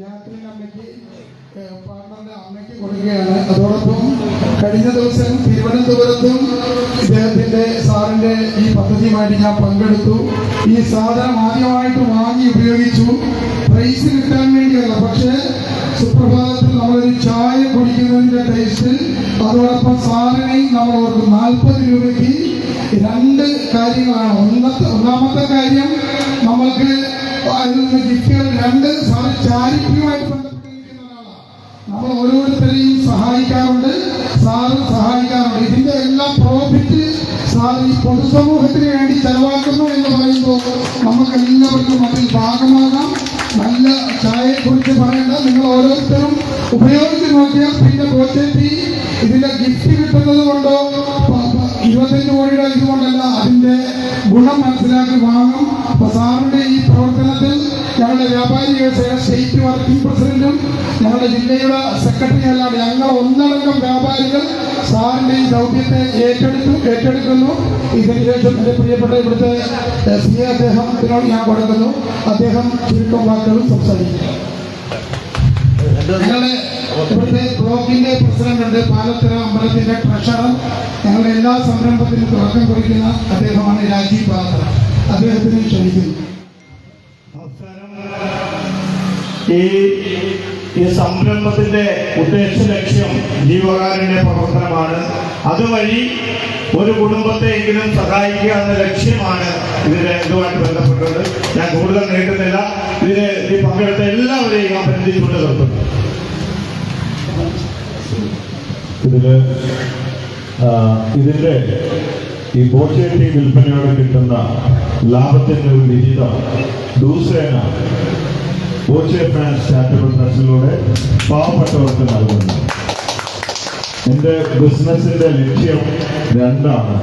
Jacqueline അമ്മയ്ക്ക് പാർട്ണറിന്റെ അമ്മയ്ക്ക് കൊടുക്കുകയാണ്. അതോടൊപ്പം കഴിഞ്ഞ ദിവസം തിരുവനന്തപുരത്തും ഇദ്ദേഹത്തിന്റെ സാറിന്റെ ഈ പദ്ധതിയുമായിട്ട് ഞാൻ പങ്കെടുത്തു. ഈ സാധനം ആദ്യമായിട്ട് വാങ്ങി ഉപയോഗിച്ചു. പ്രൈസ് കിട്ടാൻ വേണ്ടിയല്ല, പക്ഷേ സുപ്രഭാതത്തിൽ നമ്മളൊരു ചായ കുടിക്കുന്നതിന്റെ ടേസ്റ്റ്, അതോടൊപ്പം സാറിനെയും നമ്മൾ ഓർക്കും. 40 രൂപയ്ക്ക് 2 കാര്യങ്ങളാണ്. ഒന്നാമത്തെ കാര്യം, നമ്മൾക്ക് അതിൽ നിന്ന് ഗിഫ്റ്റുകൾ 2 സാറ് ചാരിറ്റിയുമായിട്ട് ബന്ധപ്പെട്ടിരിക്കുന്ന ഒരാളാണ്. നമ്മൾ ഓരോരുത്തരെയും സഹായിക്കാറുണ്ട്, സാറും സഹായിക്കാറുണ്ട്. ഇതിന്റെ എല്ലാം പ്രോഫിറ്റ് സാർ ഈ പൊതുസമൂഹത്തിന് വേണ്ടി ചെലവാക്കുന്നു എന്ന് പറയുമ്പോൾ നമുക്ക് എല്ലാവർക്കും അതിൽ ഭാഗമാകാം. നല്ല ചായയെക്കുറിച്ച് പറയേണ്ട, നിങ്ങൾ ഓരോരുത്തരും ഉപയോഗിച്ച് നോക്കിയാൽ പിന്നെ പോച്ചേറ്റി ഇതിന്റെ ഗിഫ്റ്റ് കിട്ടുന്നത് കൊണ്ടോ 25 കോടിയുടെ ഇതുകൊണ്ടല്ല, അതിന്റെ ഗുണം മനസ്സിലാക്കി വാങ്ങും. അപ്പൊ സാറിന്റെ ഈ പ്രവർത്തനത്തിൽ ഞങ്ങളുടെ വ്യാപാരി വ്യവസായ സ്റ്റേറ്റ് വർക്കിംഗ് പ്രസിഡന്റും ഞങ്ങളുടെ ജില്ലയുടെ സെക്രട്ടറി അല്ലാതെ ഞങ്ങൾ ഒന്നടങ്കം വ്യാപാരികൾ സാറിന്റെ ഈ ദൗത്യത്തെ ഏറ്റെടുക്കുന്നു. ഇതിനുശേഷം എന്റെ പ്രിയപ്പെട്ട ഇവിടുത്തെ സി അദ്ദേഹത്തിനോട് ഞാൻ കൊടുക്കുന്നു. അദ്ദേഹം ചുരുക്കം വാക്കുകൾ സംസാരിക്കും. ഞങ്ങളുടെ ഇവിടുത്തെ ബ്ലോക്കിന്റെ പ്രസിഡന്റ്, പാലത്തറ അമ്പലത്തിന്റെ ട്രഷറർ, ഞങ്ങളുടെ എല്ലാ സംരംഭത്തിനും തുടക്കം കുറിക്കുന്ന അദ്ദേഹമാണ് രാജീവ് പാലത്തറ. അദ്ദേഹത്തിന് ക്ഷണിക്കുന്നു. ഈ സംരംഭത്തിന്റെ ഉദ്ദേശ ലക്ഷ്യം ജീവകാരുണ്യ പ്രവർത്തനമാണ്. അതുവഴി ഒരു കുടുംബത്തെയെങ്കിലും സഹായിക്കുക എന്ന ലക്ഷ്യമാണ് ഇതുമായിട്ട് ബന്ധപ്പെട്ടത്. ഞാൻ കൂടുതൽ നീട്ടുന്നില്ല. ഇതിൽ പങ്കെടുത്ത എല്ലാവരെയും അഭിനന്ദിച്ചുകൊണ്ട് നിർത്തുന്നു. ഇതിന്റെ ഈ ബോച്ചേറ്റി വിൽപ്പനയോടെ കിട്ടുന്ന ലാഭത്തിന്റെ ഒരു വിഹിതം ദിവസേന ബോച്ചെ ഫ്രാൻസ് ചാരിറ്റബിൾ ട്രസ്റ്റിലൂടെ പാവപ്പെട്ടവർക്ക് നൽകുന്നു. എന്റെ ബിസിനസിന്റെ ലക്ഷ്യം 2 ആണ്.